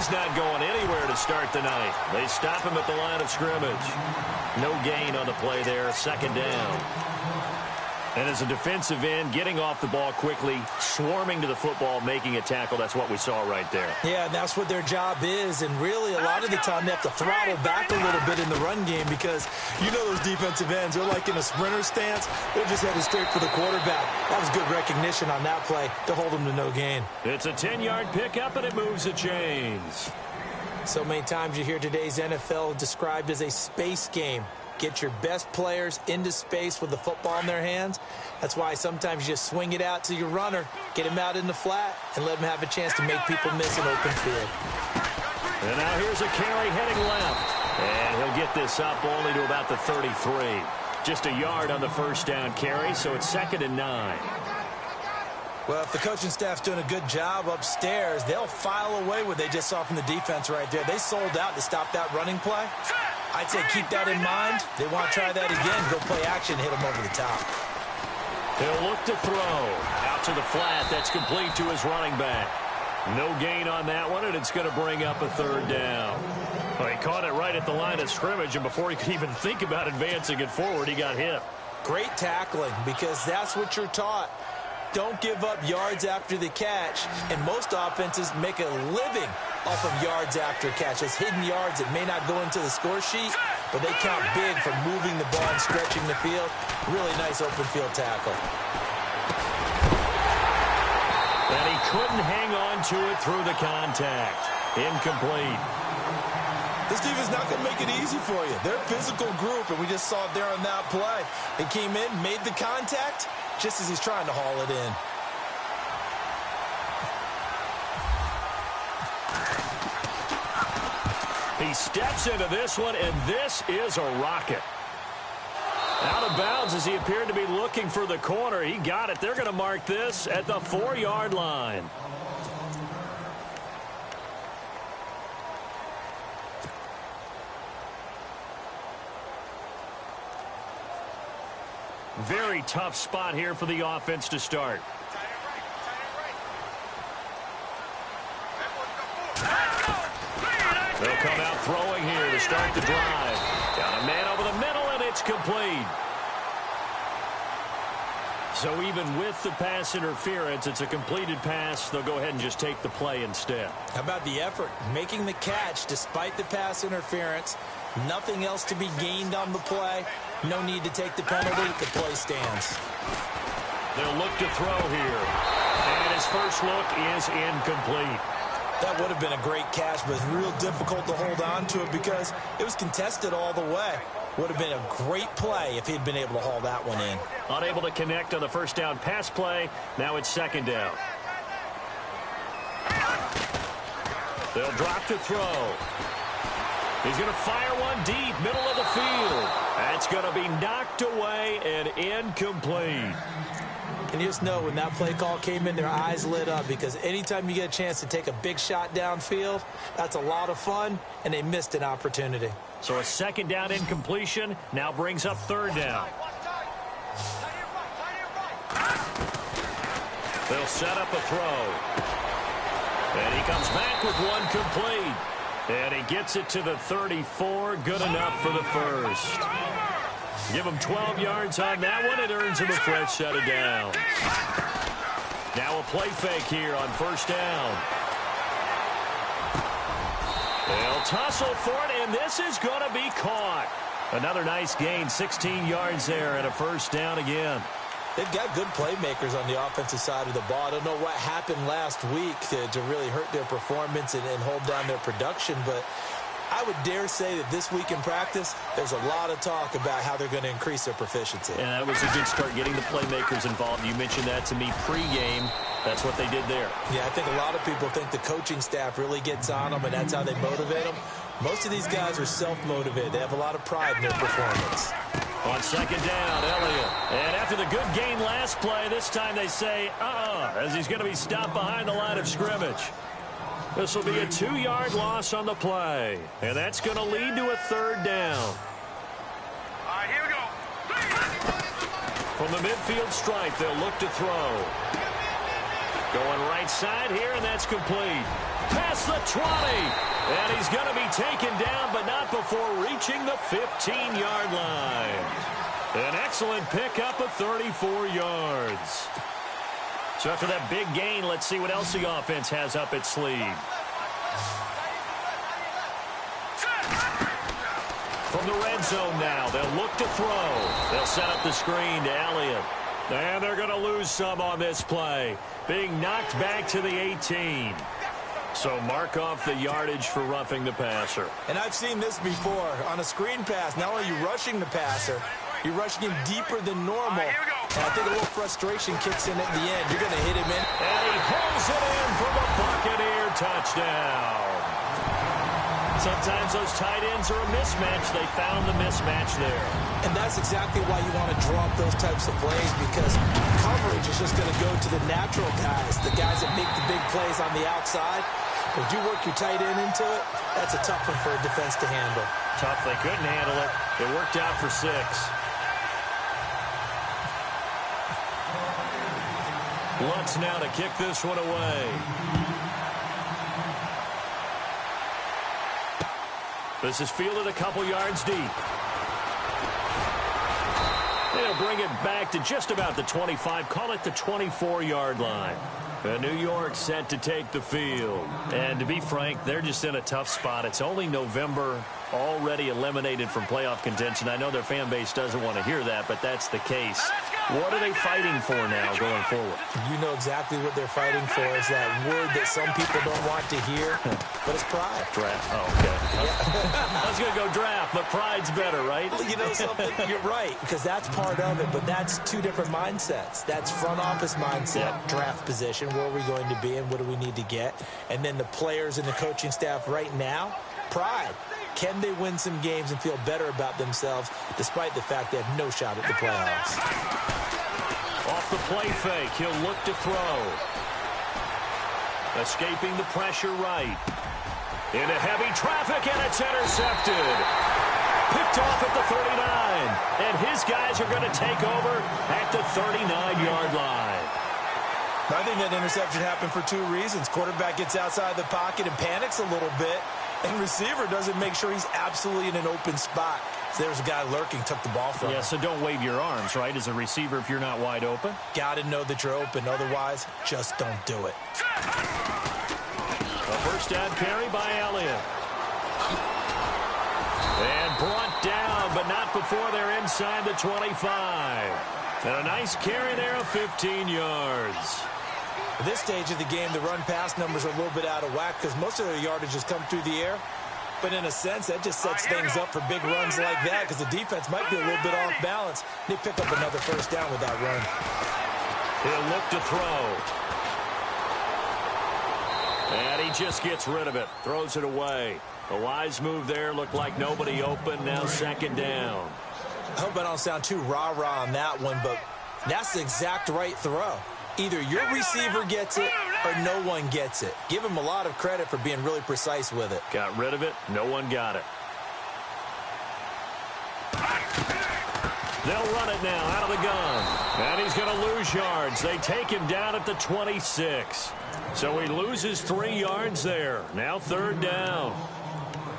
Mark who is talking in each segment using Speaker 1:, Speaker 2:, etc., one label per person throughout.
Speaker 1: He's not going anywhere to start the night. They stop him at the line of scrimmage. No gain on the play there, second down. And as a defensive end, getting off the ball quickly, swarming to the football, making a tackle, that's what we saw right there.
Speaker 2: Yeah, and that's what their job is. And really, a lot of the time, they have to throttle back a little bit in the run game because you know those defensive ends, they're like in a sprinter stance. They're just headed straight for the quarterback. That was good recognition on that play to hold them to no gain.
Speaker 1: It's a 10-yard pickup, and it moves the chains.
Speaker 2: So many times you hear today's NFL described as a space game. Get your best players into space with the football in their hands. That's why sometimes you just swing it out to your runner, get him out in the flat, and let him have a chance to make people miss an open field.
Speaker 1: And now here's a carry heading left. And he'll get this up only to about the 33. Just a yard on the first down carry, so it's 2nd and 9.
Speaker 2: Well, if the coaching staff's doing a good job upstairs, they'll file away what they just saw from the defense right there. They sold out to stop that running play. I'd say keep that in mind. They want to try that again. Go play action, hit them over the top.
Speaker 1: He'll look to throw. Out to the flat. That's complete to his running back. No gain on that one, and it's going to bring up a 3rd down. Well, he caught it right at the line of scrimmage, and before he could even think about advancing it forward, he got hit.
Speaker 2: Great tackling, because that's what you're taught. Don't give up yards after the catch, and most offenses make a living off of yards after catch. Those hidden yards that may not go into the score sheet, but they count big for moving the ball and stretching the field. Really nice open field tackle.
Speaker 1: And he couldn't hang on to it through the contact. Incomplete.
Speaker 2: This defense is not going to make it easy for you. They're a physical group, and we just saw it there on that play. They came in, made the contact, just as he's trying to haul it in.
Speaker 1: He steps into this one, and this is a rocket. Out of bounds as he appeared to be looking for the corner. He got it. They're going to mark this at the 4-yard line. Very tough spot here for the offense to start. They'll come out throwing here to start the drive. Got a man over the middle, and it's complete. So even with the pass interference, it's a completed pass. They'll go ahead and just take the play instead.
Speaker 2: How about the effort? Making the catch despite the pass interference. Nothing else to be gained on the play. No need to take the penalty. The play stands.
Speaker 1: They'll look to throw here. And his first look is incomplete.
Speaker 2: That would have been a great catch, but it's real difficult to hold on to it because it was contested all the way. Would have been a great play if he'd been able to haul that one in.
Speaker 1: Unable to connect on the first down pass play. Now it's 2nd down. They'll drop to throw. He's going to fire one deep, middle of the field. That's going to be knocked away and incomplete.
Speaker 2: And you just know when that play call came in, their eyes lit up because anytime you get a chance to take a big shot downfield, that's a lot of fun, and they missed an opportunity.
Speaker 1: So a 2nd down incompletion now brings up 3rd down. They'll set up a throw. And he comes back with one complete. And he gets it to the 34. Good enough for the first. Give him 12 yards on that one. It earns him a fresh set of downs. Now a play fake here on 1st down. They'll tussle for it, and this is going to be caught. Another nice gain, 16 yards there, and a 1st down again.
Speaker 2: They've got good playmakers on the offensive side of the ball. I don't know what happened last week to really hurt their performance and hold down their production, but I would dare say that this week in practice, there's a lot of talk about how they're going to increase their proficiency.
Speaker 1: And that was a good start, getting the playmakers involved. You mentioned that to me pregame. That's what they did there.
Speaker 2: Yeah, I think a lot of people think the coaching staff really gets on them, and that's how they motivate them. Most of these guys are self-motivated. They have a lot of pride in their performance.
Speaker 1: On 2nd down, Elliott. And after the good gain last play, this time they say, as he's going to be stopped behind the line of scrimmage. This will be a 2-yard loss on the play. And that's going to lead to a 3rd down.
Speaker 3: All right, here we go.
Speaker 1: From the midfield stripe, they'll look to throw. Going right side here, and that's complete. past the 20. And he's going to be taken down, but not before reaching the 15-yard line. An excellent pickup of 34 yards. So after that big gain, let's see what else the offense has up its sleeve. From the red zone now, they'll look to throw. They'll set up the screen to Elliott. And they're going to lose some on this play, being knocked back to the 18. So mark off the yardage for roughing the passer.
Speaker 2: And I've seen this before. On a screen pass, not only are you rushing the passer, you're rushing him deeper than normal.
Speaker 3: Right, here we go.
Speaker 2: And I think a little frustration kicks in at the end. You're going to hit him in.
Speaker 1: And he pulls it in for the Buccaneer touchdown. Sometimes those tight ends are a mismatch. They found the mismatch there.
Speaker 2: And that's exactly why you want to draw up those types of plays, because coverage is just going to go to the natural guys, the guys that make the big plays on the outside. If you work your tight end into it, that's a tough one for a defense to handle.
Speaker 1: Tough. They couldn't handle it. It worked out for 6. Lutz now to kick this one away. This is fielded a couple yards deep. They'll bring it back to just about the 25. Call it the 24-yard line. New York set to take the field. And to be frank, they're just in a tough spot. It's only November, already eliminated from playoff contention. I know their fan base doesn't want to hear that, but that's the case. What are they fighting for now going forward?
Speaker 2: You know exactly what they're fighting for. Is that word that some people don't want to hear, but it's pride.
Speaker 1: Draft. Oh, okay. Yeah. I was going to go draft, but pride's better, right?
Speaker 2: Well, you know something? You're right, because that's part of it, but that's two different mindsets. That's front office mindset, draft position, where are we going to be and what do we need to get? And then the players and the coaching staff right now, pride. Can they win some games and feel better about themselves despite the fact they have no shot at the playoffs?
Speaker 1: Off the play fake, he'll look to throw. Escaping the pressure right. Into heavy traffic, and it's intercepted. Picked off at the 39. And his guys are going to take over at the 39-yard line.
Speaker 2: I think that interception happened for 2 reasons. Quarterback gets outside the pocket and panics a little bit, and receiver doesn't make sure he's absolutely in an open spot. So there's a guy lurking, took the ball from him.
Speaker 1: Yeah, so don't wave your arms, right, as a receiver if you're not wide open.
Speaker 2: Got to know that you're open. Otherwise, just don't do it.
Speaker 1: A first down carry by Elliott. And brought down, but not before they're inside the 25. And a nice carry there of 15 yards.
Speaker 2: At this stage of the game, the run-pass numbers are a little bit out of whack because most of their yardage has come through the air. But in a sense, that just sets things up for big runs like that because the defense might be a little bit off balance. They pick up another first down with that run.
Speaker 1: He'll look to throw. And he just gets rid of it. Throws it away. A wise move there. Looked like nobody open. Now second down.
Speaker 2: I hope I don't sound too rah-rah on that one, but that's the exact right throw. Either your receiver gets it or no one gets it. Give him a lot of credit for being really precise with it.
Speaker 1: Got rid of it. No one got it. They'll run it now out of the gun. And he's going to lose yards. They take him down at the 26. So he loses 3 yards there. Now third down.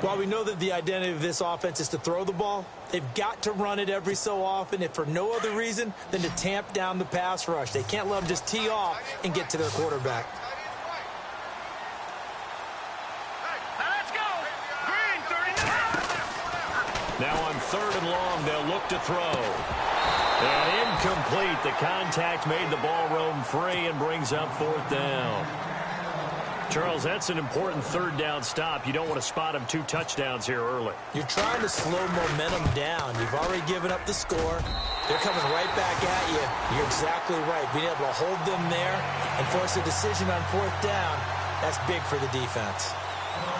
Speaker 2: While we know that the identity of this offense is to throw the ball, they've got to run it every so often, if for no other reason than to tamp down the pass rush. They can't let them just tee off and get to their quarterback.
Speaker 3: Let's go. Green, 39.
Speaker 1: Now on third and long, they'll look to throw. And incomplete. The contact made the ball roam free and brings up fourth down. Charles, that's an important third down stop. You don't want to spot him 2 touchdowns here early.
Speaker 2: You're trying to slow momentum down. You've already given up the score. They're coming right back at you. You're exactly right. Being able to hold them there and force a decision on fourth down, that's big for the defense.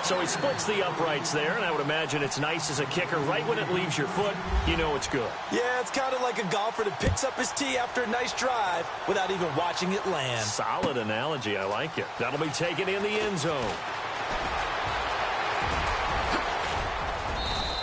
Speaker 1: So he splits the uprights there, and I would imagine it's nice as a kicker. Right when it leaves your foot, you know it's good.
Speaker 2: Yeah, it's kind of like a golfer that picks up his tee after a nice drive without even watching it land.
Speaker 1: Solid analogy. I like it. That'll be taken in the end zone.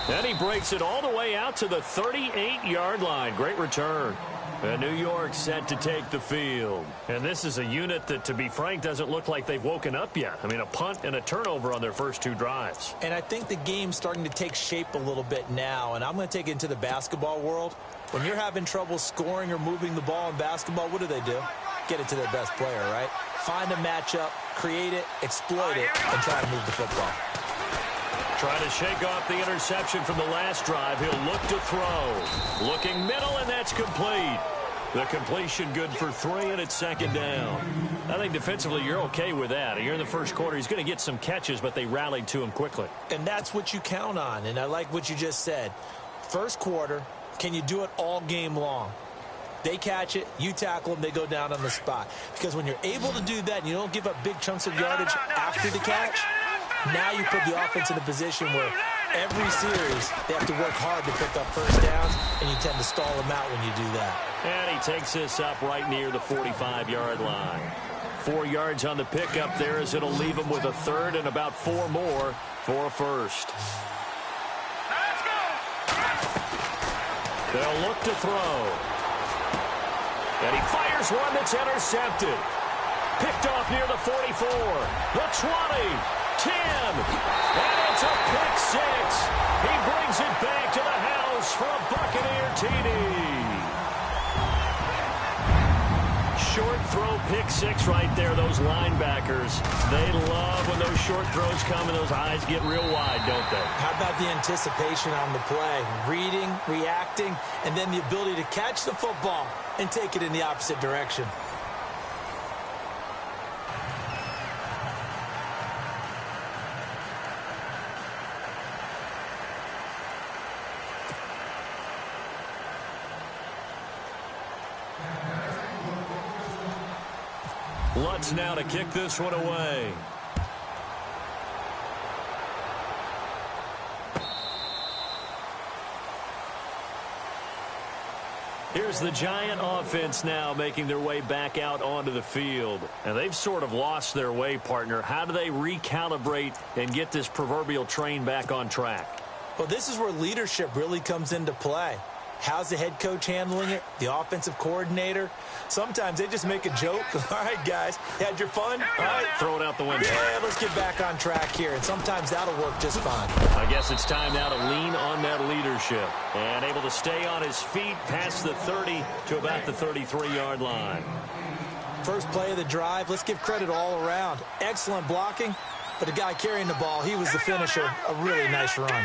Speaker 1: And he breaks it all the way out to the 38-yard line. Great return. And New York set to take the field. And this is a unit that, to be frank, doesn't look like they've woken up yet. I mean, a punt and a turnover on their first 2 drives.
Speaker 2: And I think the game's starting to take shape a little bit now. And I'm going to take it into the basketball world. When you're having trouble scoring or moving the ball in basketball, what do? Get it to their best player, right? Find a matchup, create it, exploit it, and try to move the football.
Speaker 1: Trying to shake off the interception from the last drive. He'll look to throw. Looking middle, and that's complete. The completion good for 3, and it's second down. I think defensively you're okay with that. You're in the first quarter. He's going to get some catches, but they rallied to him quickly.
Speaker 2: And that's what you count on, and I like what you just said. First quarter, can you do it all game long? They catch it, you tackle them, they go down on the spot. Because when you're able to do that and you don't give up big chunks of yardage after the catch, now you put the offense in a position where every series they have to work hard to pick up first downs, and you tend to stall them out when you do that.
Speaker 1: And he takes this up right near the 45-yard line. 4 yards on the pickup there as it'll leave him with a third and about 4 more for a first. They'll look to throw. And he fires one that's intercepted. Picked off near the 44, the 20, 10, and it's a pick 6. He brings it back to the house for a Buccaneer TD. Short throw pick 6 right there. Those linebackers, they love when those short throws come and those eyes get real wide, don't they?
Speaker 2: How about the anticipation on the play? Reading, reacting, and then the ability to catch the football and take it in the opposite direction.
Speaker 1: Lutz now to kick this one away. Here's the Giant offense now making their way back out onto the field. And they've sort of lost their way, partner. How do they recalibrate and get this proverbial train back on track?
Speaker 2: Well, this is where leadership really comes into play. How's the head coach handling it? The offensive coordinator? Sometimes they just make a joke. All right, guys, you had your fun? All right,
Speaker 1: throw it out the window.
Speaker 2: Yeah, let's get back on track here. And sometimes that'll work just fine.
Speaker 1: I guess it's time now to lean on that leadership. And able to stay on his feet past the 30 to about the 33-yard line.
Speaker 2: First play of the drive, let's give credit all around. Excellent blocking, but the guy carrying the ball, he was the finisher. A really nice run.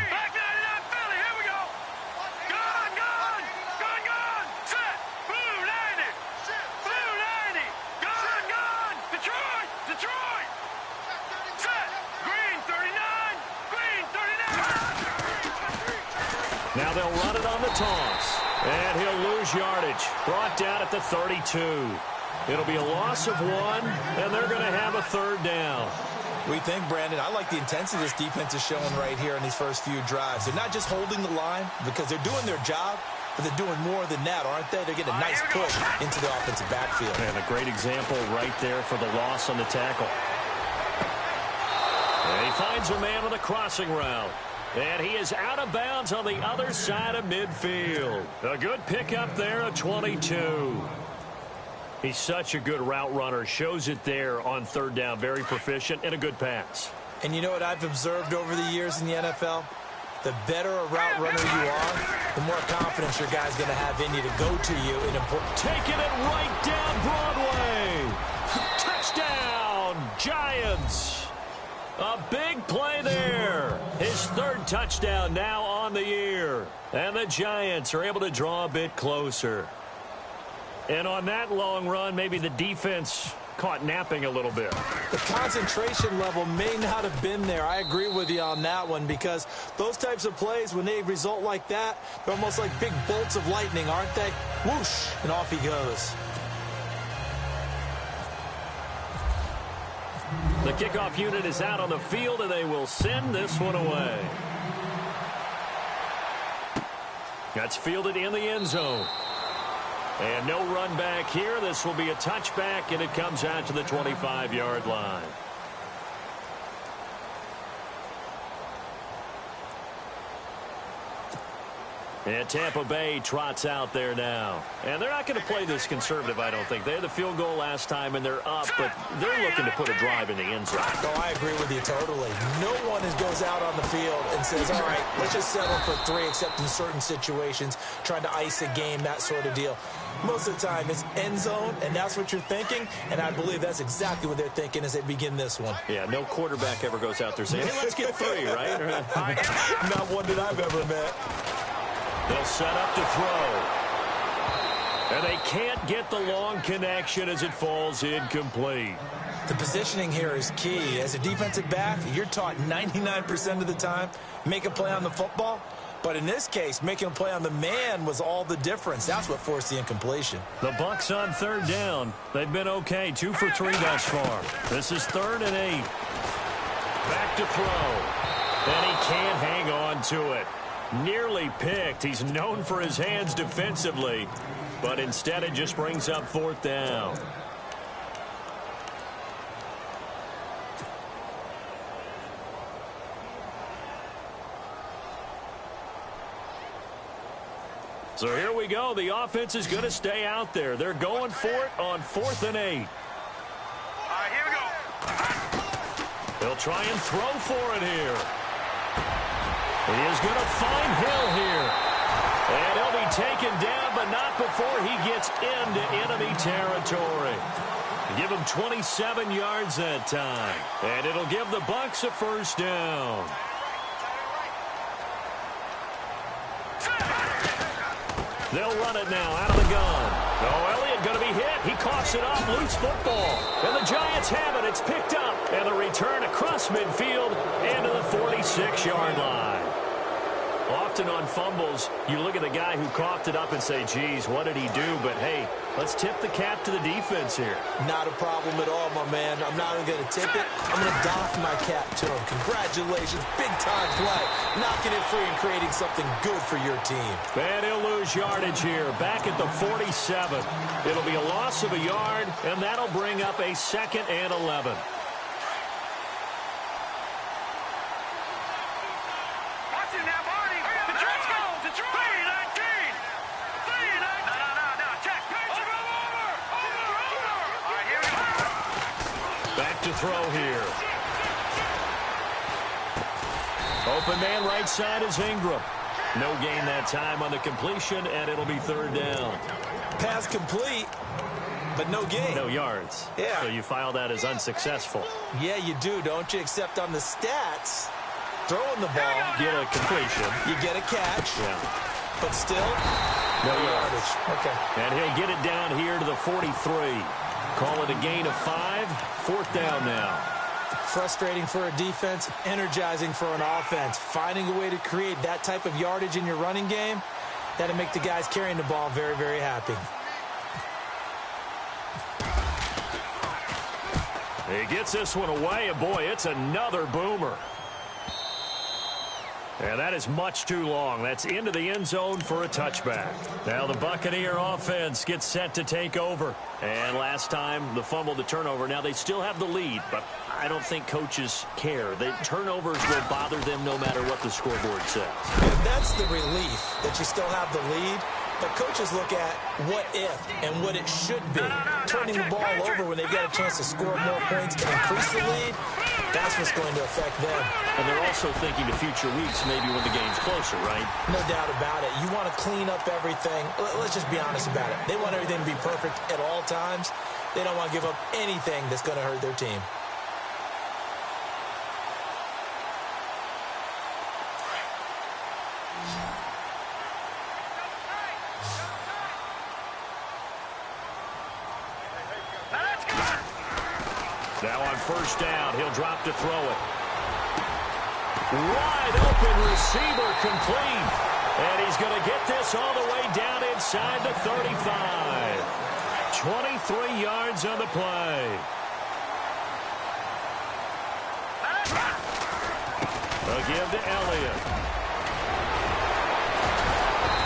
Speaker 1: Now they'll run it on the toss. And he'll lose yardage. Brought down at the 32. It'll be a loss of 1, and they're going to have a third down.
Speaker 2: We think, Brandon, I like the intensity this defense is showing right here in these first few drives. They're not just holding the line because they're doing their job, but they're doing more than that, aren't they? They're getting a nice push into the offensive backfield.
Speaker 1: And a great example right there for the loss on the tackle. And he finds a man on the crossing route. And he is out of bounds on the other side of midfield. A good pickup there at 22. He's such a good route runner. Shows it there on third down. Very proficient and a good pass.
Speaker 2: And you know what I've observed over the years in the NFL? The better a route runner you are, the more confidence your guy's going to have in you to go to you in important.
Speaker 1: Taking it right down Broadway. Touchdown, Giants. A big play there. His third touchdown now on the year. And the Giants are able to draw a bit closer. And on that long run, maybe the defense caught napping a little bit.
Speaker 2: The concentration level may not have been there. I agree with you on that one because those types of plays, when they result like that, they're almost like big bolts of lightning, aren't they? Whoosh, and off he goes.
Speaker 1: The kickoff unit is out on the field, and they will send this one away. That's fielded in the end zone. And no run back here. This will be a touchback, and it comes out to the 25-yard line. And Tampa Bay trots out there now. And they're not going to play this conservative, I don't think. They had the field goal last time, and they're up, but they're looking to put a drive in the end zone.
Speaker 2: Oh, I agree with you totally. No one goes out on the field and says, all right, let's just settle for 3, except in certain situations, trying to ice a game, that sort of deal. Most of the time, it's end zone, and that's what you're thinking, and I believe that's exactly what they're thinking as they begin this one.
Speaker 1: Yeah, no quarterback ever goes out there saying, hey, let's get 3, right?
Speaker 2: Not one that I've ever met.
Speaker 1: They'll set up to throw. And they can't get the long connection as it falls incomplete.
Speaker 2: The positioning here is key. As a defensive back, you're taught 99% of the time, make a play on the football. But in this case, making a play on the man was all the difference. That's what forced the incompletion.
Speaker 1: The Bucs on 3rd down. They've been okay, 2 for 3 thus far. This is 3rd and 8. Back to throw. And he can't hang on to it. Nearly picked. He's known for his hands defensively, but instead it just brings up 4th down. So here we go. The offense is going to stay out there. They're going for it on 4th and 8.
Speaker 3: All right, here we go.
Speaker 1: They'll try and throw for it here. He is going to find Hill here. And he'll be taken down, but not before he gets into enemy territory. Give him 27 yards that time. And it'll give the Bucs a 1st down. They'll run it now out of the gun. Oh, Elliott going to be hit. He coughs it up. Loose football. And the Giants have it. It's picked up. And the return across midfield and to the 46-yard line. Often on fumbles, you look at the guy who coughed it up and say, geez, what did he do? But, hey, let's tip the cap to the defense here.
Speaker 2: Not a problem at all, my man. I'm not even going to tip it. I'm going to doff my cap to him. Congratulations. Big-time play. Knocking it free and creating something good for your team.
Speaker 1: And he'll lose yardage here. Back at the 47. It'll be a loss of a yard, and that'll bring up a 2nd and 11. Throw here. Open man right side is Ingram. No gain that time on the completion, and it'll be 3rd down.
Speaker 2: Pass complete, but no gain.
Speaker 1: No yards.
Speaker 2: Yeah.
Speaker 1: So you file that as unsuccessful.
Speaker 2: Yeah, you do, don't you? Except on the stats, throwing the ball.
Speaker 1: Get a completion.
Speaker 2: You get a catch.
Speaker 1: Yeah.
Speaker 2: But still,
Speaker 1: no yardage.
Speaker 2: Okay.
Speaker 1: And he'll get it down here to the 43. Call it a gain of 5. 4th down now.
Speaker 2: Frustrating for a defense, energizing for an offense. Finding a way to create that type of yardage in your running game, that'll make the guys carrying the ball very, very happy.
Speaker 1: He gets this one away, and boy, it's another boomer. And that is much too long. That's into the end zone for a touchback. Now the Buccaneer offense gets set to take over. And last time, the fumble, the turnover. Now they still have the lead, but I don't think coaches care. The turnovers will bother them no matter what the scoreboard says.
Speaker 2: And that's the relief that you still have the lead. But coaches look at what if and what it should be. Turning the ball over when they've got a chance to score more points and increase the lead, that's what's going to affect them.
Speaker 1: And they're also thinking to future weeks, maybe when the game's closer, right?
Speaker 2: No doubt about it. You want to clean up everything. Let's just be honest about it. They want everything to be perfect at all times. They don't want to give up anything that's going to hurt their team.
Speaker 1: Now on 1st down, he'll drop to throw it. Wide open receiver complete. And he's going to get this all the way down inside the 35. 23 yards on the play. A give to Elliott.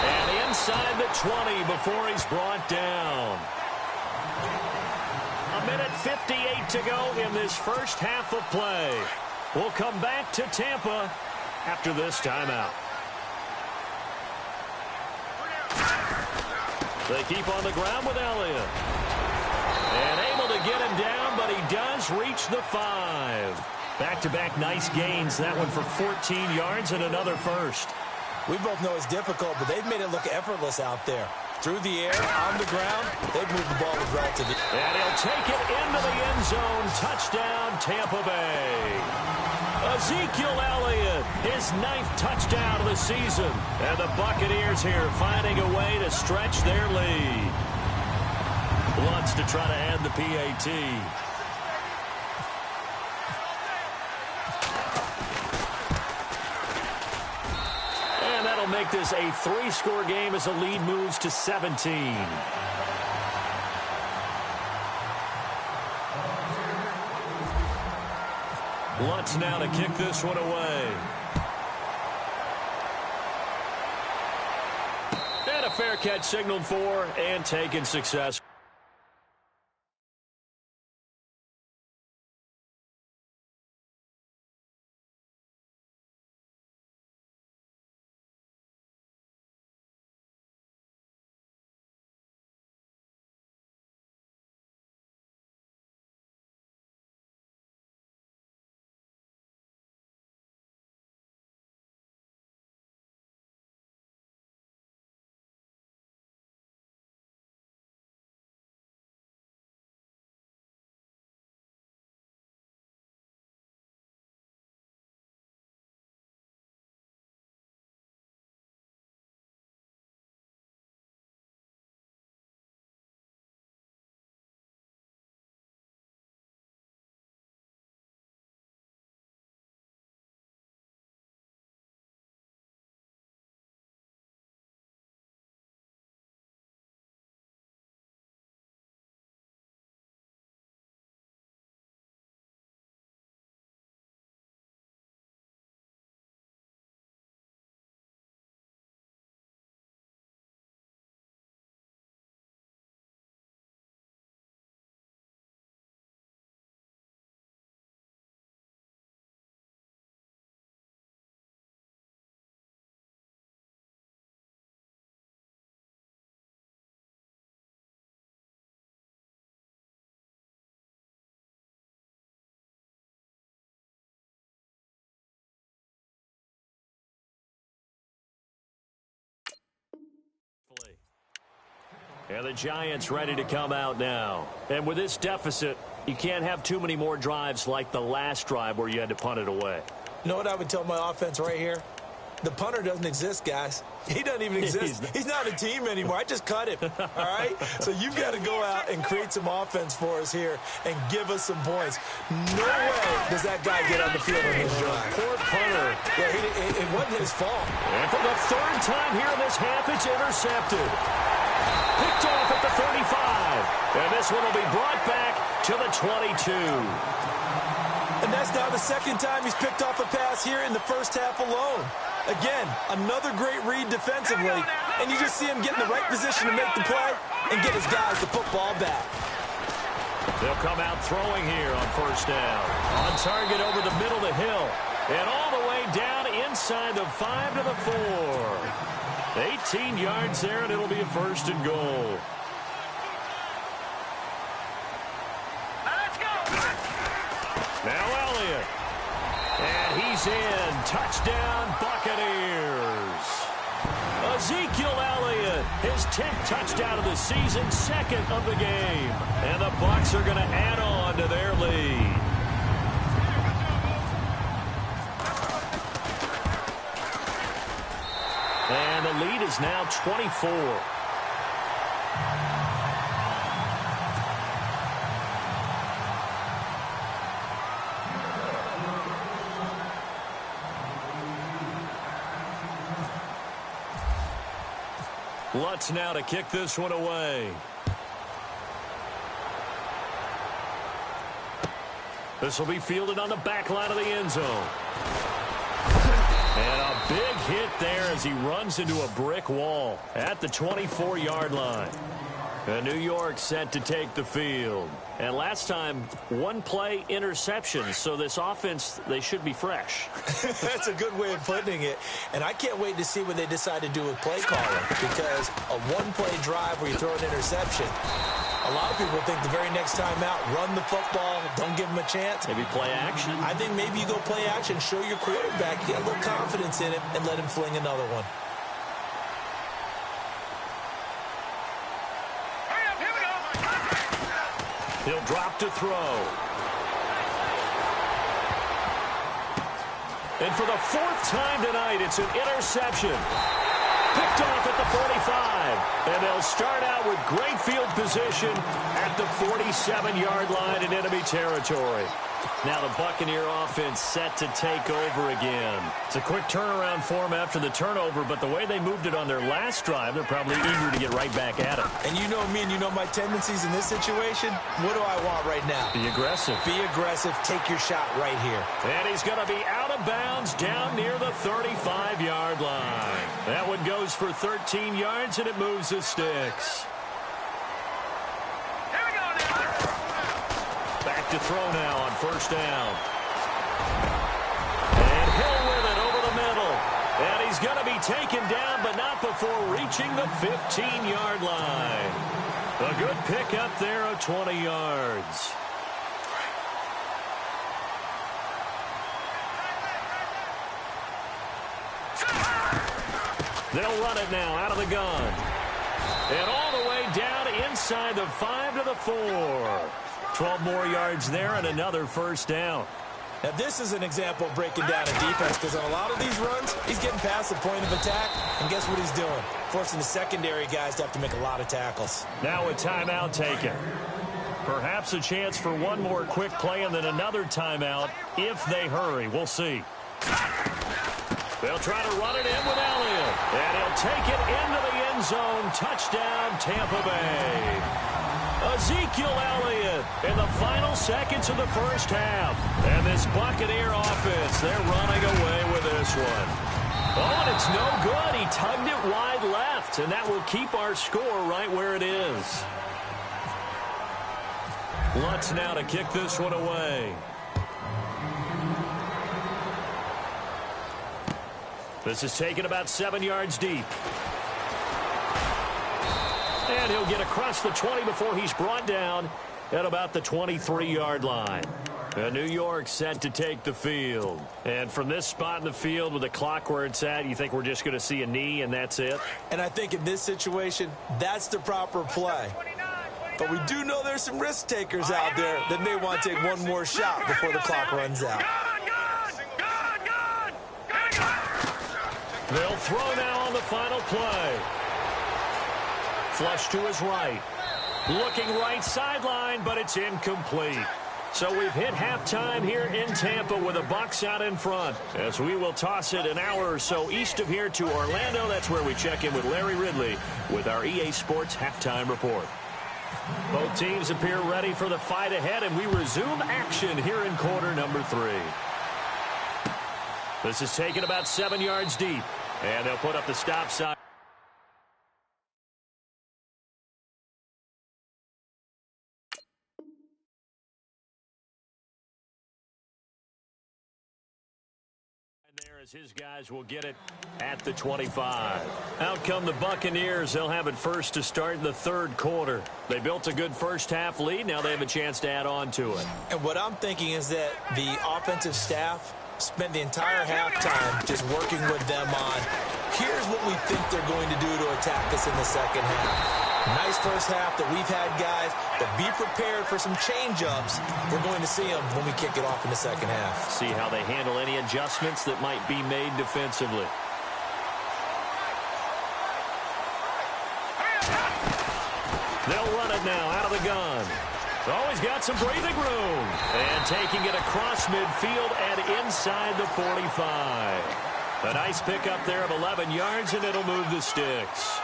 Speaker 1: And inside the 20 before he's brought down. A minute 58 to go in this first half of play. We'll come back to Tampa after this timeout. They keep on the ground with Elliott. And able to get him down, but he does reach the 5. Back-to-back nice gains. That one for 14 yards and another first.
Speaker 2: We both know it's difficult, but they've made it look effortless out there. Through the air, on the ground, they've moved the ball with relative.
Speaker 1: And he'll take it into the end zone. Touchdown, Tampa Bay. Ezekiel Elliott, his 9th touchdown of the season. And the Buccaneers here finding a way to stretch their lead. Wants to try to add the PAT. And that'll make this a 3-score game as the lead moves to 17. Lutz now to kick this one away. And a fair catch signaled for and taken successfully. And the Giants ready to come out now. And with this deficit, you can't have too many more drives like the last drive where you had to punt it away.
Speaker 2: You know what I would tell my offense right here? The punter doesn't exist, guys. He doesn't even exist. He's not a team anymore. I just cut him, all right? So you've got to go out and create some offense for us here and give us some points. No way does that guy get on the field on his drive.
Speaker 1: Poor punter.
Speaker 2: Yeah, it wasn't his fault.
Speaker 1: And for the 3rd time here in this half, it's intercepted. Picked off at the 35. And this one will be brought back to the 22.
Speaker 2: And that's now the 2nd time he's picked off a pass here in the first half alone. Again, another great read defensively. And you just see him get in the right position to make the play and get his guys the football back.
Speaker 1: They'll come out throwing here on 1st down. On target over the middle of the hill. And all the way down inside the 5 to the 4. 18 yards there, and it'll be a 1st and goal.
Speaker 3: Let's go.
Speaker 1: Now Elliott. And he's in. Touchdown, Buccaneers. Ezekiel Elliott, his 10th touchdown of the season, 2nd of the game. And the Bucs are going to add on to their lead. And the lead is now 24. Lutz now to kick this one away. This will be fielded on the back line of the end zone. And a big hit there as he runs into a brick wall at the 24-yard line. New York set to take the field. And last time, one play interception. So this offense, they should be fresh.
Speaker 2: That's a good way of putting it. And I can't wait to see what they decide to do with play calling. Because a one-play drive where you throw an interception, a lot of people think the very next time out, run the football, don't give them a chance.
Speaker 1: Maybe play action?
Speaker 2: I think maybe you go play action, show your quarterback, get a little confidence in him, and let him fling another one.
Speaker 1: He'll drop to throw. And for the fourth time tonight, it's an interception. Picked off at the 45. And they'll start out with great field position at the 47-yard line in enemy territory. Now the Buccaneer offense set to take over again. It's a quick turnaround for them after the turnover, but the way they moved it on their last drive, they're probably eager to get right back at it.
Speaker 2: And you know me and you know my tendencies in this situation. What do I want right now?
Speaker 1: Be aggressive.
Speaker 2: Be aggressive. Take your shot right here.
Speaker 1: And he's going to be out of bounds down near the 35-yard line. That one goes for 13 yards, and it moves the sticks. Back to throw now on first down. And Hill with it over the middle. And he's going to be taken down, but not before reaching the 15-yard line. A good pickup there of 20 yards. They'll run it now out of the gun. And all the way down inside the 5 to the 4. 12 more yards there and another first down.
Speaker 2: Now, this is an example of breaking down a defense because on a lot of these runs, he's getting past the point of attack, and guess what he's doing? Forcing the secondary guys to have to make a lot of tackles.
Speaker 1: Now a timeout taken. Perhaps a chance for one more quick play and then another timeout if they hurry. We'll see. They'll try to run it in with Elliott, and he'll take it into the end zone. Touchdown, Tampa Bay. Ezekiel Elliott in the final seconds of the first half. And this Buccaneer offense, they're running away with this one. Oh, and it's no good. He tugged it wide left, and that will keep our score right where it is. Lutz now to kick this one away. This is taken about 7 yards deep. And he'll get across the 20 before he's brought down at about the 23-yard line. New York set to take the field. And from this spot in the field with the clock where it's at, you think we're just going to see a knee and that's it?
Speaker 2: And I think in this situation, that's the proper play. But we do know there's some risk takers out there that may want to take one more shot before the clock runs out.
Speaker 1: They'll throw now on the final play. Flush to his right. Looking right sideline, but it's incomplete. So we've hit halftime here in Tampa with the Bucs out in front. As we will toss it an hour or so east of here to Orlando. That's where we check in with Larry Ridley with our EA Sports halftime report. Both teams appear ready for the fight ahead, and we resume action here in quarter number 3. This is taken about 7 yards deep, and they'll put up the stop sign. There as his guys will get it at the 25. Out come the Buccaneers. They'll have it first to start the third quarter. They built a good first half lead. Now they have a chance to add on to it.
Speaker 2: And what I'm thinking is that the offensive staff spent the entire halftime just working with them on, here's what we think they're going to do to attack us in the second half. Nice first half that we've had, guys, but be prepared for some change-ups. We're going to see them when we kick it off in the second half.
Speaker 1: See how they handle any adjustments that might be made defensively. They'll run it now out of the gun. Always got some breathing room. And taking it across midfield and inside the 45. A nice pickup there of 11 yards, and it'll move the sticks.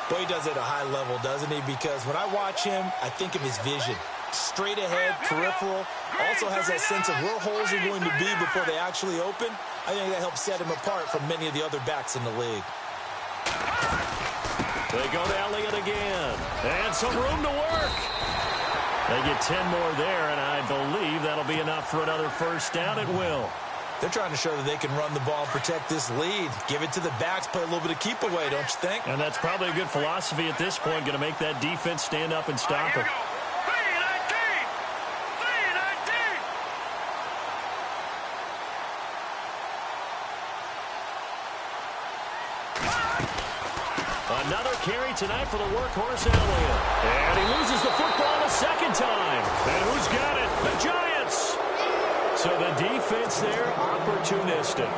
Speaker 2: Boy, he does it at a high level, doesn't he? Because when I watch him, I think of his vision. Straight ahead, peripheral. Also has that sense of where holes are going to be before they actually open. I think that helps set him apart from many of the other backs in the league.
Speaker 1: They go to Elliott again. And some room to work. They get 10 more there, and I believe that'll be enough for another first down at will.
Speaker 2: They're trying to show that they can run the ball and protect this lead. Give it to the backs, play a little bit of keep away, don't you think?
Speaker 1: And that's probably a good philosophy at this point, going to make that defense stand up and stop it. Another carry tonight for the workhorse Elliott. And he loses the football a second time. And who's got it? The Giants. So the defense there, opportunistic.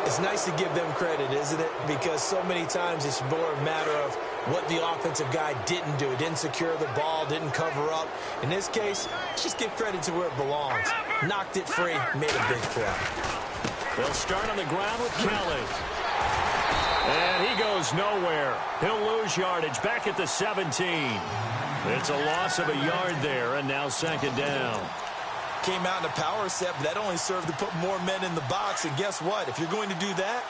Speaker 2: It's nice to give them credit, isn't it? Because so many times it's more a matter of what the offensive guy didn't do. He didn't secure the ball, didn't cover up. In this case, just give credit to where it belongs. Knocked it free, made a big play.
Speaker 1: They'll start on the ground with Kelly. And he goes nowhere. He'll lose yardage back at the 17. It's a loss of a yard there, and now second down.
Speaker 2: Came out in a power set, but that only served to put more men in the box. And guess what? If you're going to do that,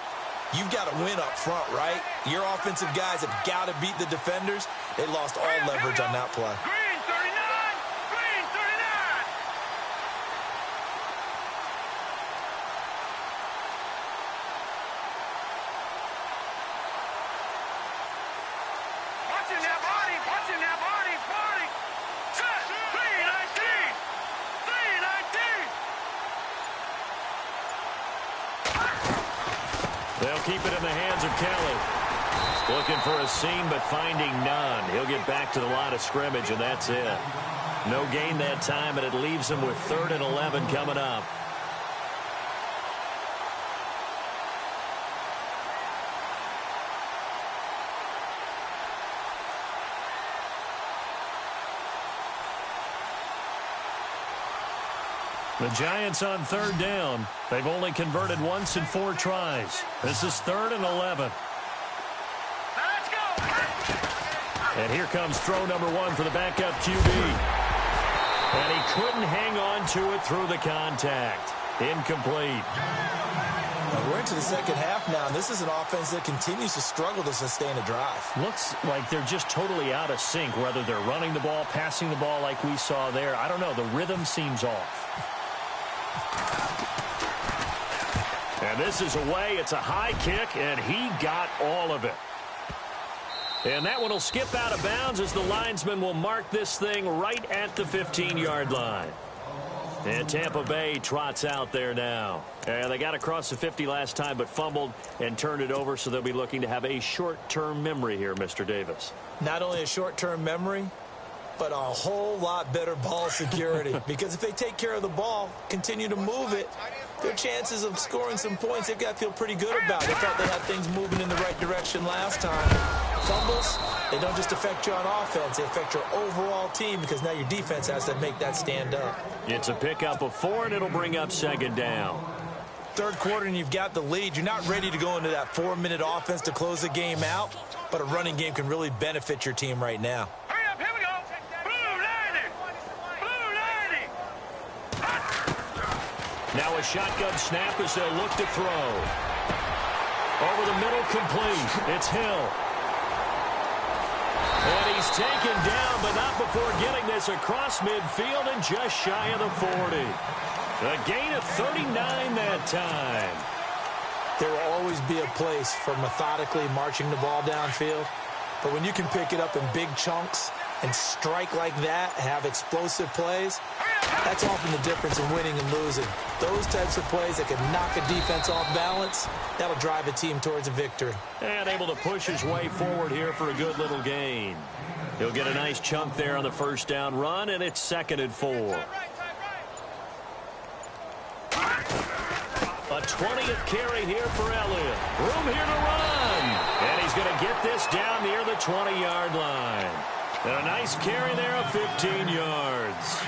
Speaker 2: you've got to win up front, right? Your offensive guys have got to beat the defenders. They lost all leverage on that play.
Speaker 3: Green 39! Green 39! Watching that body! Watching that body! Body! Set! 319! 319!
Speaker 1: They'll keep it in the hands of Kelly. Looking for a seam, but finding none. He'll get back to the line of scrimmage, and that's it. No gain that time, and it leaves him with 3rd and 11 coming up. The Giants on 3rd down. They've only converted once in 4 tries. This is 3rd and 11.
Speaker 3: Let's go!
Speaker 1: And here comes throw number 1 for the backup QB. And he couldn't hang on to it through the contact. Incomplete.
Speaker 2: We're into the second half now, and this is an offense that continues to struggle to sustain a drive.
Speaker 1: Looks like they're just totally out of sync, whether they're running the ball, passing the ball like we saw there. I don't know. The rhythm seems off. And this is away. It's a high kick, and he got all of it. And that one will skip out of bounds as the linesman will mark this thing right at the 15-yard line. And Tampa Bay trots out there now. And they got across the 50 last time, but fumbled and turned it over, so they'll be looking to have a short-term memory here, Mr. Davis.
Speaker 2: Not only a short-term memory, but a whole lot better ball security. Because if they take care of the ball, continue to move it, their chances of scoring some points, they've got to feel pretty good about it. They thought they had things moving in the right direction last time. Fumbles, they don't just affect you on offense. They affect your overall team because now your defense has to make that stand up.
Speaker 1: It's a pickup of 4, and it'll bring up second down.
Speaker 2: Third quarter, and you've got the lead. You're not ready to go into that 4-minute offense to close the game out, but a running game can really benefit your team right now.
Speaker 3: Hurry up, here we go! Blue 90! Blue 90!
Speaker 1: Now a shotgun snap as they'll look to throw. Over the middle, complete. It's Hill. And he's taken down, but not before getting this across midfield and just shy of the 40. A gain of 39 that time.
Speaker 2: There will always be a place for methodically marching the ball downfield. But when you can pick it up in big chunks and strike like that, have explosive plays, that's often the difference in winning and losing. Those types of plays that can knock a defense off balance, that'll drive a team towards a victory.
Speaker 1: And able to push his way forward here for a good little gain. He'll get a nice chunk there on the first down run, and it's 2nd and 4. A 20th carry here for Elliott. Room here to run. And he's going to get this down near the 20-yard line. And a nice carry there of 15 yards.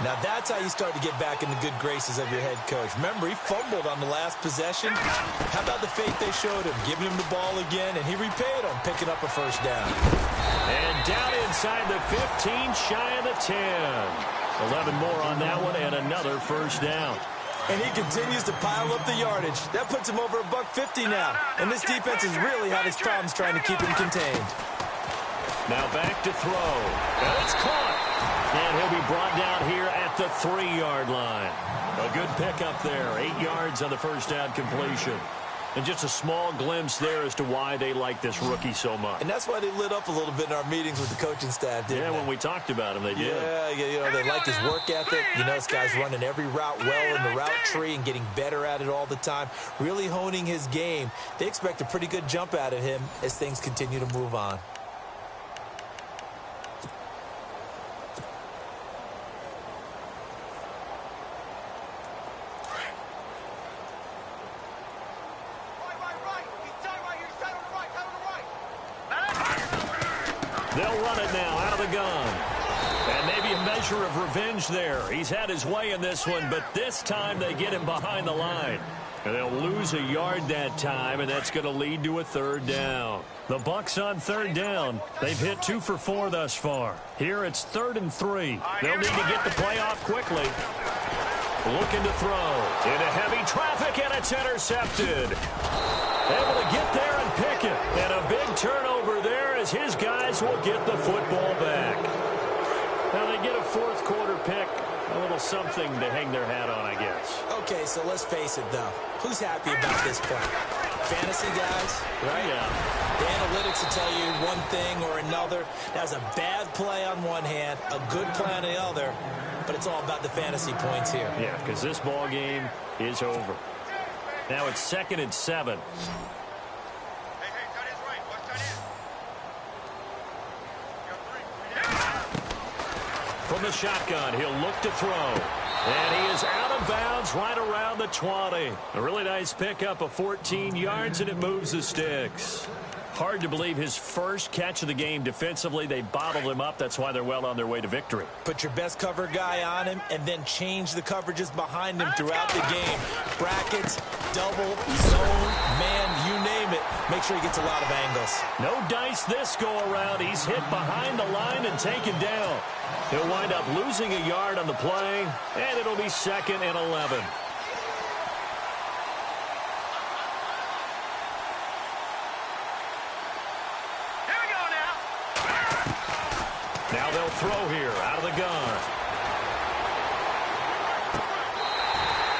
Speaker 2: Now that's how you start to get back in the good graces of your head coach. Remember, he fumbled on the last possession. How about the faith they showed him, giving him the ball again, and he repaid them, picking up a first down.
Speaker 1: And down inside the 15, shy of the 10. 11 more on that one, and another first down.
Speaker 2: And he continues to pile up the yardage. That puts him over $150 now. And this defense has really had its problems trying to keep him contained.
Speaker 1: Now back to throw. And it's caught. And he'll be brought down here at the 3-yard line. A good pickup there. 8 yards on the first down completion. And just a small glimpse there as to why they like this rookie so much.
Speaker 2: And that's why they lit up a little bit in our meetings with the coaching staff, didn't they?
Speaker 1: Yeah, when we talked about him, they did.
Speaker 2: Yeah, you know, they like his work ethic. You know, this guy's running every route well in the route tree and getting better at it all the time, really honing his game. They expect a pretty good jump out of him as things continue to move on.
Speaker 1: They'll run it now out of the gun. And maybe a measure of revenge there. He's had his way in this one, but this time they get him behind the line. And they'll lose a yard that time, and that's going to lead to a 3rd down. The Bucs on 3rd down. They've hit 2 for 4 thus far. Here it's 3rd and 3. They'll need to get the play off quickly. Looking to throw. Into heavy traffic, and it's intercepted. Able to get there and pick it. And a big turnover there as his guys will get the football back. Now they get a 4th quarter pick. A little something to hang their hat on, I guess.
Speaker 2: Okay, so let's face it, though. Who's happy about this play? Fantasy guys, right?
Speaker 1: Yeah.
Speaker 2: The analytics will tell you one thing or another. That's a bad play on one hand, a good play on the other, but it's all about the fantasy points here.
Speaker 1: Yeah, because this ball game is over. Now it's 2nd and 7. From the shotgun, he'll look to throw. And he is out of bounds right around the 20. A really nice pickup of 14 yards, and it moves the sticks. Hard to believe his first catch of the game defensively. They bottled him up. That's why they're well on their way to victory.
Speaker 2: Put your best cover guy on him and then change the coverages behind him throughout the game. Brackets, double, zone, man, you name it. Make sure he gets a lot of angles.
Speaker 1: No dice this go-around. He's hit behind the line and taken down. He'll wind up losing a yard on the play, and it'll be 2nd and 11. Now they'll throw here out of the gun.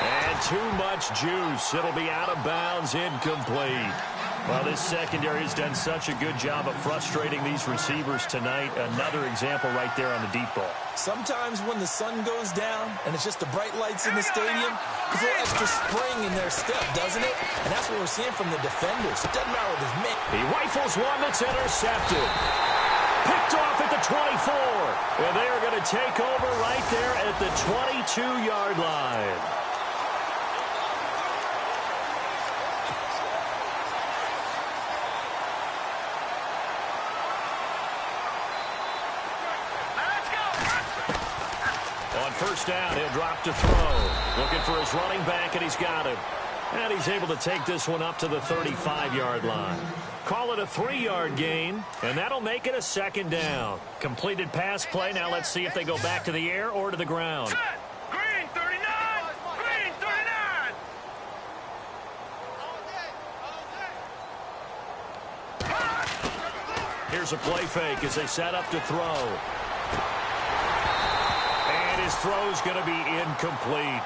Speaker 1: And too much juice. It'll be out of bounds, incomplete. Well, this secondary has done such a good job of frustrating these receivers tonight. Another example right there on the deep ball.
Speaker 2: Sometimes when the sun goes down and it's just the bright lights in the stadium, there's a little extra spring in their step, doesn't it? And that's what we're seeing from the defenders. It doesn't matter what his man.
Speaker 1: He rifles one that's intercepted. Picked off at the 24. And they are going to take over right there at the 22-yard line. On 1st down, he'll drop to throw. Looking for his running back, and he's got him. And he's able to take this one up to the 35-yard line. Call it a 3-yard gain, and that'll make it a 2nd down. Completed pass play. Now let's see if they go back to the air or to the ground.
Speaker 3: Green 39! Green 39!
Speaker 1: Here's a play fake as they set up to throw. And his throw's going to be incomplete.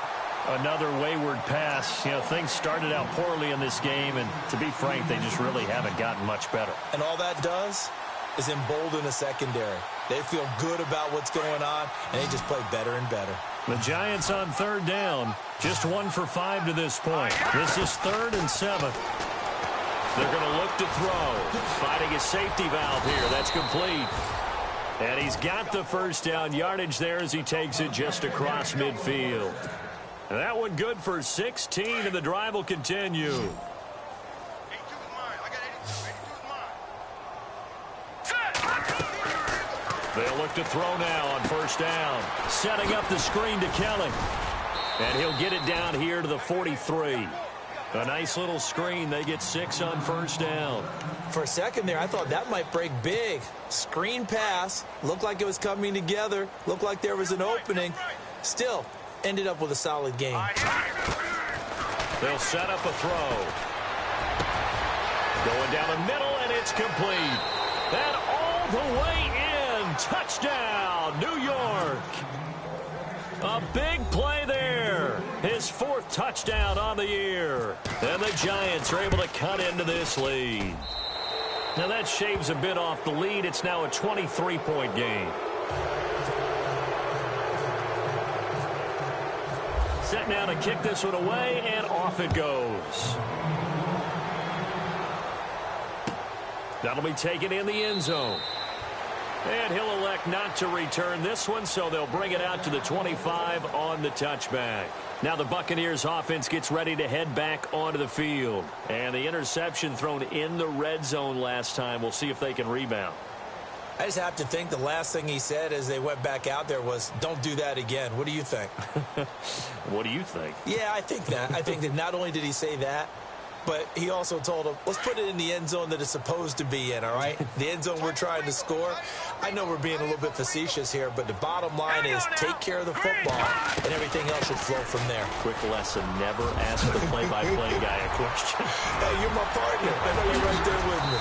Speaker 1: Another wayward pass. You know, things started out poorly in this game, and to be frank, they just really haven't gotten much better.
Speaker 2: And all that does is embolden a secondary. They feel good about what's going on, and they just play better and better.
Speaker 1: The Giants on 3rd down. Just 1 for 5 to this point. This is 3rd and 7. They're going to look to throw. Finding a safety valve here. That's complete. And he's got the 1st down yardage there as he takes it just across midfield. And that one good for 16, and the drive will continue. They'll look to throw now on 1st down. Setting up the screen to Kelly. And he'll get it down here to the 43. A nice little screen. They get 6 on 1st down.
Speaker 2: For a second there, I thought that might break big. Screen pass. Looked like it was coming together. Looked like there was an opening. Still, ended up with a solid game.
Speaker 1: They'll set up a throw. Going down the middle, and it's complete. And all the way in. Touchdown, New York. A big play there. His 4th touchdown on the year. And the Giants are able to cut into this lead. Now that shaves a bit off the lead. It's now a 23-point game. Set now to kick this one away, and off it goes. That'll be taken in the end zone. And he'll elect not to return this one, so they'll bring it out to the 25 on the touchback. Now the Buccaneers offense gets ready to head back onto the field. And the interception thrown in the red zone last time. We'll see if they can rebound.
Speaker 2: I just have to think the last thing he said as they went back out there was, don't do that again. What do you think?
Speaker 1: What do you think?
Speaker 2: Yeah, I think that. I think that not only did he say that, but he also told him, let's put it in the end zone that it's supposed to be in, all right? The end zone we're trying to score. I know we're being a little bit facetious here, but the bottom line is take care of the football, and everything else should flow from there.
Speaker 1: Quick lesson, never ask the play-by-play guy a question.
Speaker 2: Hey, you're my partner. I know you're right there with me.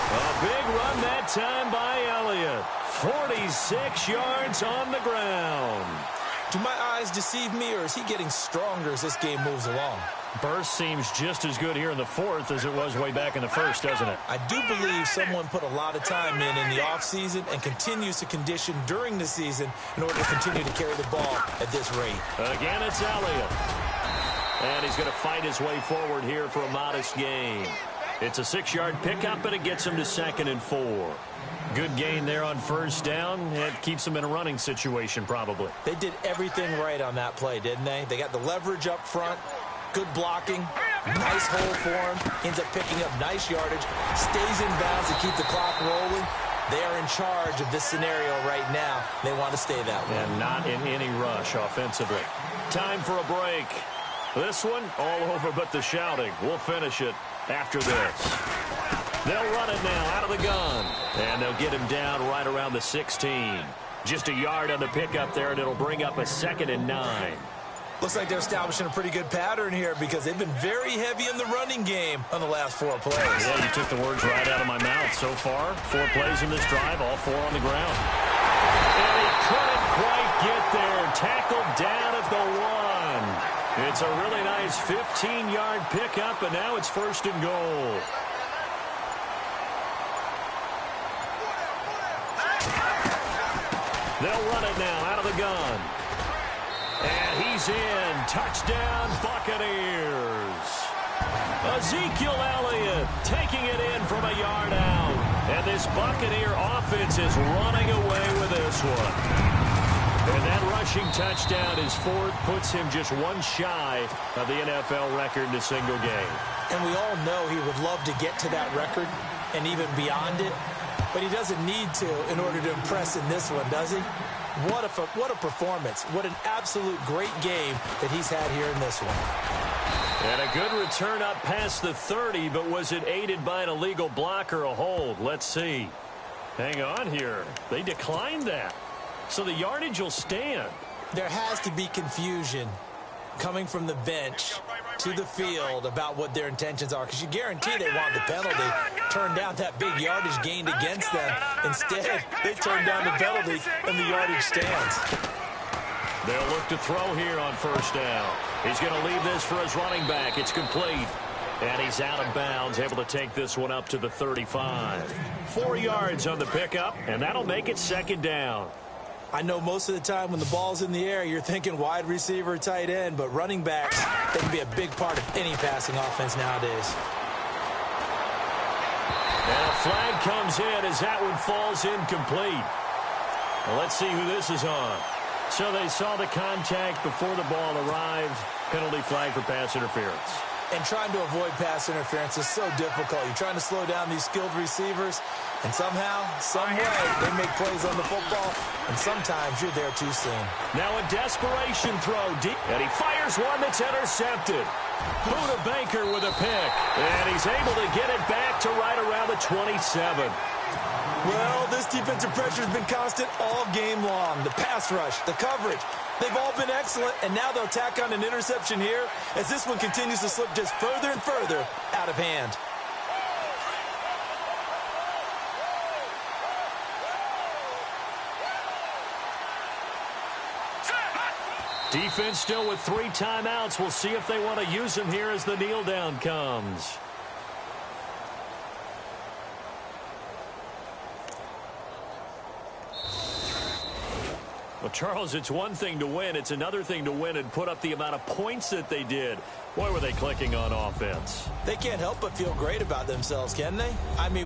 Speaker 1: A big run that time by Elliott. 46 yards on the ground.
Speaker 2: Do my eyes deceive me, or is he getting stronger as this game moves along?
Speaker 1: Burst seems just as good here in the 4th as it was way back in the 1st, doesn't it?
Speaker 2: I do believe someone put a lot of time in the offseason and continues to condition during the season in order to continue to carry the ball at this rate.
Speaker 1: Again, it's Elliott. And he's going to fight his way forward here for a modest gain. It's a 6-yard pickup, and it gets him to 2nd and 4. Good gain there on 1st down. It keeps him in a running situation, probably.
Speaker 2: They did everything right on that play, didn't they? They got the leverage up front, good blocking, nice hole for him, ends up picking up nice yardage, stays in bounds to keep the clock rolling. They are in charge of this scenario right now. They want to stay that way.
Speaker 1: And not in any rush offensively. Time for a break. This one, all over but the shouting. We'll finish it after this. They'll run it now out of the gun. And they'll get him down right around the 16. Just a yard on the pickup there, and it'll bring up a 2nd and 9.
Speaker 2: Looks like they're establishing a pretty good pattern here because they've been very heavy in the running game on the last 4 plays.
Speaker 1: Yeah, you took the words right out of my mouth. So far, 4 plays in this drive, all 4 on the ground. And he couldn't quite get there. Tackled down at the 1. It's a really nice 15-yard pickup, and now it's 1st and goal. They'll run it now out of the gun. And he's in. Touchdown, Buccaneers. Ezekiel Elliott taking it in from a yard out. And this Buccaneer offense is running away with this one. And that rushing touchdown, his 4th, puts him just 1 shy of the NFL record in a single game.
Speaker 2: And we all know he would love to get to that record and even beyond it. But he doesn't need to in order to impress in this one, does he? What a performance. What an absolute great game that he's had here in this one.
Speaker 1: And a good return up past the 30, but was it aided by an illegal block or a hold? Let's see. Hang on here. They declined that. So the yardage will stand.
Speaker 2: There has to be confusion coming from the bench to the field about what their intentions are, because you guarantee they want the penalty. Turn down that big yardage gained against them. Instead, they turn down the penalty, and the yardage stands.
Speaker 1: They'll look to throw here on 1st down. He's going to leave this for his running back. It's complete. And he's out of bounds, able to take this one up to the 35. 4 yards on the pickup, and that'll make it 2nd down.
Speaker 2: I know most of the time when the ball's in the air, you're thinking wide receiver, tight end, but running backs, they can be a big part of any passing offense nowadays.
Speaker 1: And a flag comes in as that one falls incomplete. Well, let's see who this is on. So they saw the contact before the ball arrived. Penalty flag for pass interference.
Speaker 2: And trying to avoid pass interference is so difficult. You're trying to slow down these skilled receivers, and somehow, some way, they make plays on the football, and sometimes you're there too soon.
Speaker 1: Now a desperation throw deep, and he fires one that's intercepted. Buda Baker with a pick, and he's able to get it back to right around the 27.
Speaker 2: Well, this defensive pressure has been constant all game long. The pass rush, the coverage, They've all been excellent, and now they'll tack on an interception here as this one continues to slip just further and further out of hand.
Speaker 1: Defense still with 3 timeouts. We'll see if they want to use them here as the kneel down comes. Well, Charles, it's one thing to win. It's another thing to win and put up the amount of points that they did. Boy, were they clicking on offense.
Speaker 2: They can't help but feel great about themselves, can they? I mean,